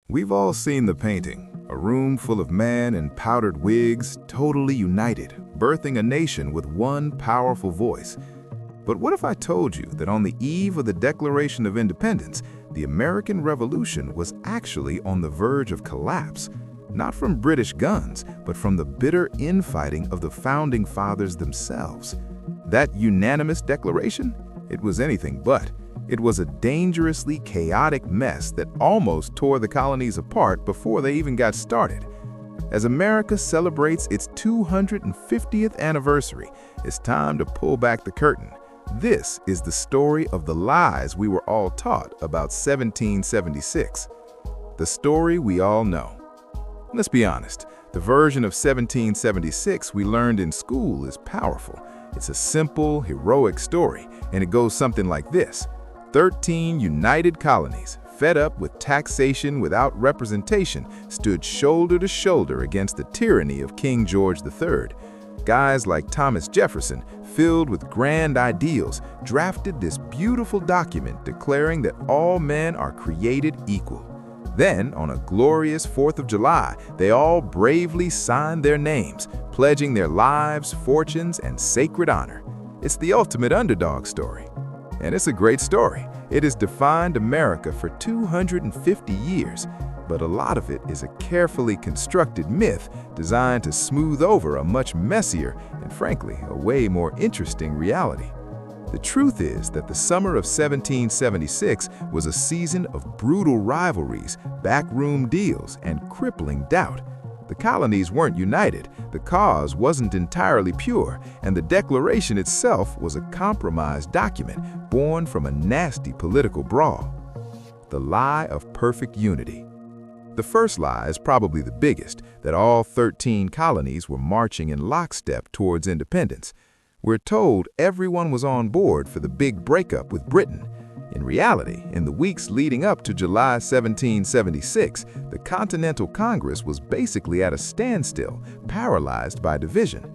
We've all seen the painting, a room full of men in powdered wigs, totally united, birthing a nation with one powerful voice. But what if I told you that on the eve of the Declaration of Independence, the American Revolution was actually on the verge of collapse? Not from British guns, but from the bitter infighting of the Founding Fathers themselves. That unanimous declaration? It was anything but. It was a dangerously chaotic mess that almost tore the colonies apart before they even got started. As America celebrates its 250th anniversary, it's time to pull back the curtain. This is the story of the lies we were all taught about 1776. The story we all know. Let's be honest, the version of 1776 we learned in school is powerful. It's a simple, heroic story, and it goes something like this. 13 united colonies, fed up with taxation without representation, stood shoulder to shoulder against the tyranny of King George III. Guys like Thomas Jefferson, filled with grand ideals, drafted this beautiful document declaring that all men are created equal. Then, on a glorious 4th of July, they all bravely signed their names, pledging their lives, fortunes, and sacred honor. It's the ultimate underdog story. And it's a great story. It has defined America for 250 years, but a lot of it is a carefully constructed myth designed to smooth over a much messier and, frankly, a way more interesting reality. The truth is that the summer of 1776 was a season of brutal rivalries, backroom deals, and crippling doubt. The colonies weren't united, the cause wasn't entirely pure, and the Declaration itself was a compromised document born from a nasty political brawl. The lie of perfect unity. The first lie is probably the biggest, that all 13 colonies were marching in lockstep towards independence. We're told everyone was on board for the big breakup with Britain. In reality, in the weeks leading up to July 1776, the Continental Congress was basically at a standstill, paralyzed by division.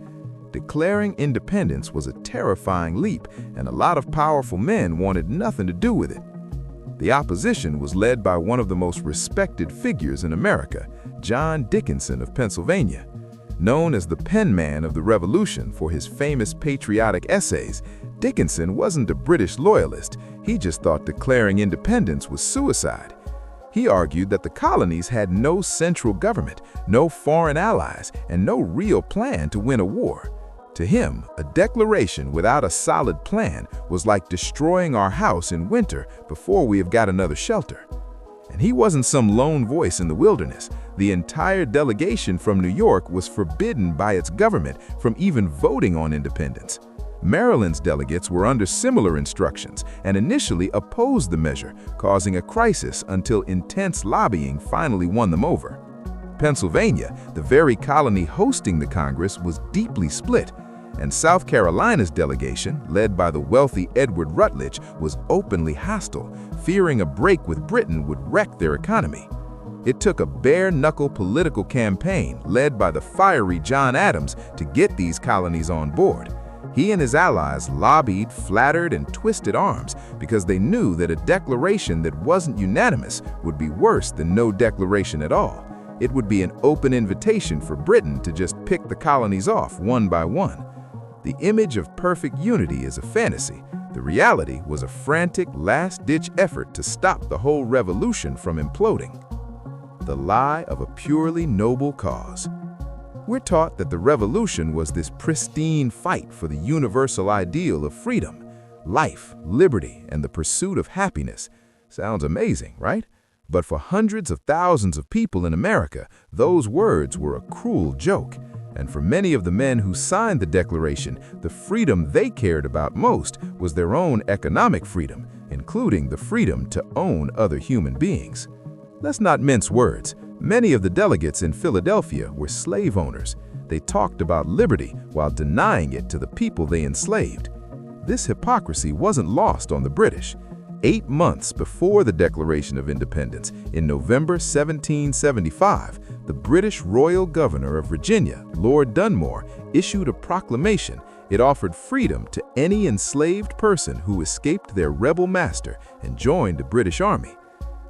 Declaring independence was a terrifying leap, and a lot of powerful men wanted nothing to do with it. The opposition was led by one of the most respected figures in America, John Dickinson of Pennsylvania. Known as the penman of the Revolution for his famous patriotic essays, Dickinson wasn't a British loyalist. He just thought declaring independence was suicide. He argued that the colonies had no central government, no foreign allies, and no real plan to win a war. To him, a declaration without a solid plan was like destroying our house in winter before we have got another shelter. And he wasn't some lone voice in the wilderness. The entire delegation from New York was forbidden by its government from even voting on independence. Maryland's delegates were under similar instructions and initially opposed the measure, causing a crisis until intense lobbying finally won them over. Pennsylvania, the very colony hosting the Congress, was deeply split, and South Carolina's delegation, led by the wealthy Edward Rutledge, was openly hostile, fearing a break with Britain would wreck their economy. It took a bare-knuckle political campaign led by the fiery John Adams to get these colonies on board. He and his allies lobbied, flattered, and twisted arms because they knew that a declaration that wasn't unanimous would be worse than no declaration at all. It would be an open invitation for Britain to just pick the colonies off one by one. The image of perfect unity is a fantasy. The reality was a frantic, last-ditch effort to stop the whole revolution from imploding. The lie of a purely noble cause. We're taught that the revolution was this pristine fight for the universal ideal of freedom, life, liberty, and the pursuit of happiness. Sounds amazing, right? But for hundreds of thousands of people in America, those words were a cruel joke. And for many of the men who signed the Declaration, the freedom they cared about most was their own economic freedom, including the freedom to own other human beings. Let's not mince words. Many of the delegates in Philadelphia were slave owners. They talked about liberty while denying it to the people they enslaved. This hypocrisy wasn't lost on the British. 8 months before the Declaration of Independence, in November 1775, the British Royal Governor of Virginia, Lord Dunmore, issued a proclamation. It offered freedom to any enslaved person who escaped their rebel master and joined the British Army.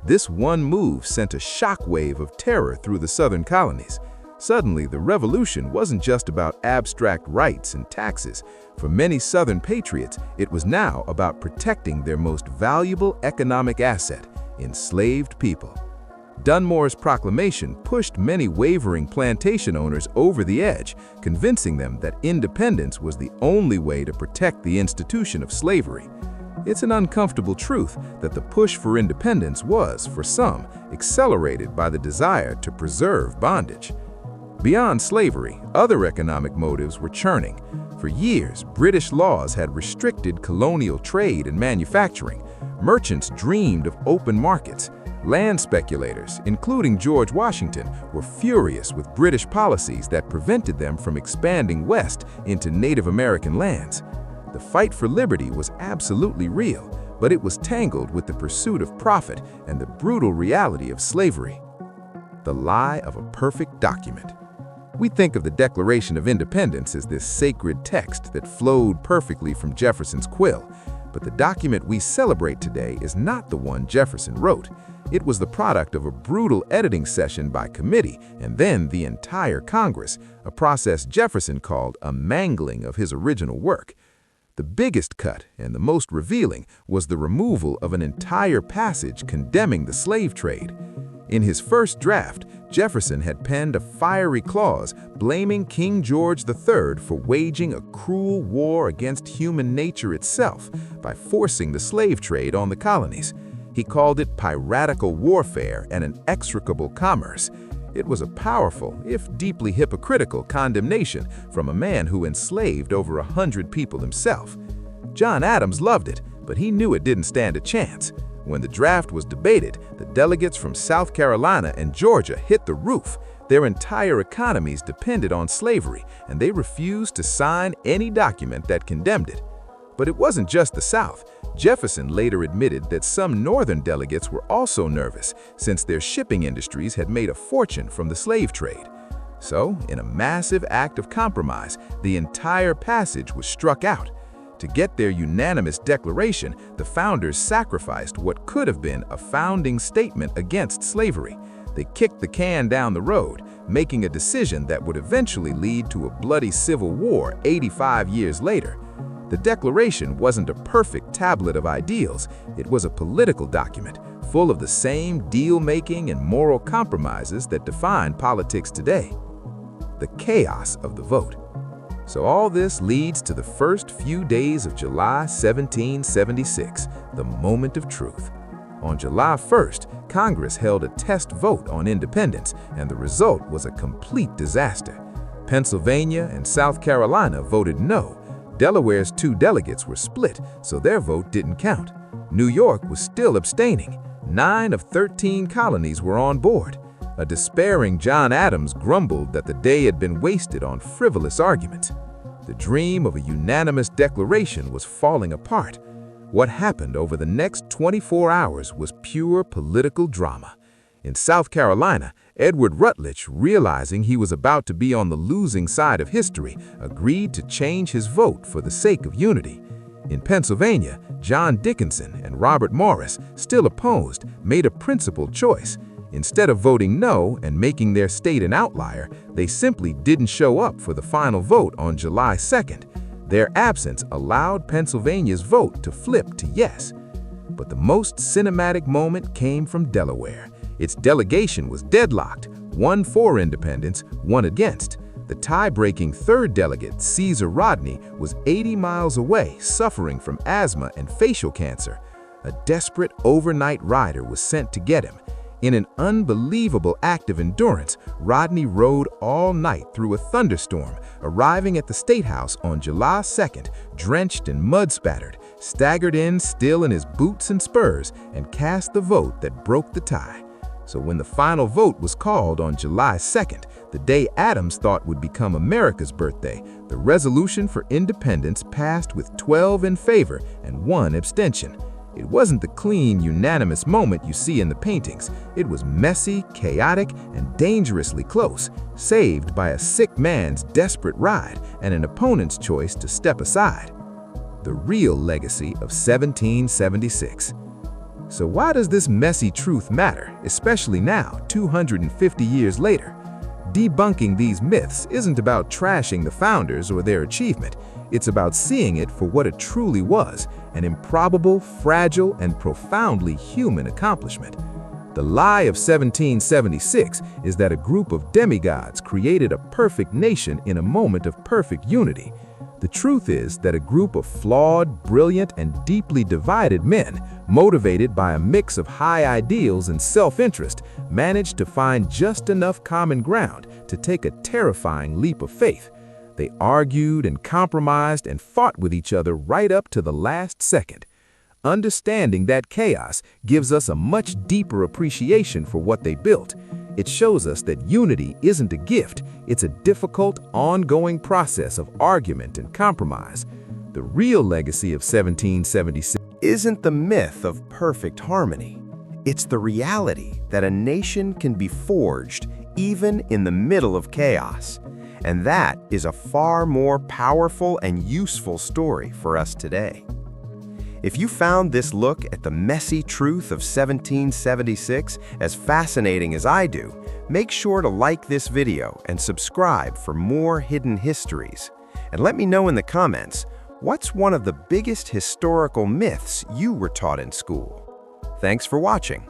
This one move sent a shockwave of terror through the southern colonies. Suddenly, the revolution wasn't just about abstract rights and taxes. For many Southern patriots, it was now about protecting their most valuable economic asset, enslaved people. Dunmore's proclamation pushed many wavering plantation owners over the edge, convincing them that independence was the only way to protect the institution of slavery. It's an uncomfortable truth that the push for independence was, for some, accelerated by the desire to preserve bondage. Beyond slavery, other economic motives were churning. For years, British laws had restricted colonial trade and manufacturing. Merchants dreamed of open markets. Land speculators, including George Washington, were furious with British policies that prevented them from expanding west into Native American lands. The fight for liberty was absolutely real, but it was tangled with the pursuit of profit and the brutal reality of slavery. The lie of a perfect document. We think of the Declaration of Independence as this sacred text that flowed perfectly from Jefferson's quill, but the document we celebrate today is not the one Jefferson wrote. It was the product of a brutal editing session by committee and then the entire Congress, a process Jefferson called a mangling of his original work. The biggest cut and the most revealing was the removal of an entire passage condemning the slave trade. In his first draft, Jefferson had penned a fiery clause blaming King George III for waging a cruel war against human nature itself by forcing the slave trade on the colonies. He called it piratical warfare and an execrable commerce. It was a powerful, if deeply hypocritical, condemnation from a man who enslaved over 100 people himself. John Adams loved it, but he knew it didn't stand a chance. When the draft was debated, the delegates from South Carolina and Georgia hit the roof. Their entire economies depended on slavery, and they refused to sign any document that condemned it. But it wasn't just the South. Jefferson later admitted that some Northern delegates were also nervous, since their shipping industries had made a fortune from the slave trade. So, in a massive act of compromise, the entire passage was struck out. To get their unanimous declaration, the founders sacrificed what could have been a founding statement against slavery. They kicked the can down the road, making a decision that would eventually lead to a bloody civil war 85 years later. The Declaration wasn't a perfect tablet of ideals. It was a political document, full of the same deal-making and moral compromises that define politics today. The chaos of the vote. So all this leads to the first few days of July 1776, the moment of truth. On July 1st, Congress held a test vote on independence, and the result was a complete disaster. Pennsylvania and South Carolina voted no. Delaware's 2 delegates were split, so their vote didn't count. New York was still abstaining. 9 of 13 colonies were on board. A despairing John Adams grumbled that the day had been wasted on frivolous arguments. The dream of a unanimous declaration was falling apart. What happened over the next 24 hours was pure political drama. In South Carolina, Edward Rutledge, realizing he was about to be on the losing side of history, agreed to change his vote for the sake of unity. In Pennsylvania, John Dickinson and Robert Morris, still opposed, made a principled choice. Instead of voting no and making their state an outlier, they simply didn't show up for the final vote on July 2nd. Their absence allowed Pennsylvania's vote to flip to yes. But the most cinematic moment came from Delaware. Its delegation was deadlocked, 1 for independence, 1 against. The tie-breaking 3rd delegate, Caesar Rodney, was 80 miles away, suffering from asthma and facial cancer. A desperate overnight rider was sent to get him. In an unbelievable act of endurance, Rodney rode all night through a thunderstorm, arriving at the State House on July 2nd, drenched and mud-spattered, staggered in still in his boots and spurs, and cast the vote that broke the tie. So when the final vote was called on July 2nd, the day Adams thought would become America's birthday, the resolution for independence passed with 12 in favor and 1 abstention. It wasn't the clean, unanimous moment you see in the paintings. It was messy, chaotic, and dangerously close, saved by a sick man's desperate ride and an opponent's choice to step aside. The real legacy of 1776. So why does this messy truth matter, especially now, 250 years later? Debunking these myths isn't about trashing the founders or their achievement. It's about seeing it for what it truly was, an improbable, fragile, and profoundly human accomplishment. The lie of 1776 is that a group of demigods created a perfect nation in a moment of perfect unity. The truth is that a group of flawed, brilliant, and deeply divided men, motivated by a mix of high ideals and self-interest, managed to find just enough common ground to take a terrifying leap of faith. They argued and compromised and fought with each other right up to the last second. Understanding that chaos gives us a much deeper appreciation for what they built. It shows us that unity isn't a gift, it's a difficult, ongoing process of argument and compromise. The real legacy of 1776 isn't the myth of perfect harmony. It's the reality that a nation can be forged even in the middle of chaos. And that is a far more powerful and useful story for us today. If you found this look at the messy truth of 1776 as fascinating as I do, make sure to like this video and subscribe for more hidden histories. And let me know in the comments, what's one of the biggest historical myths you were taught in school? Thanks for watching.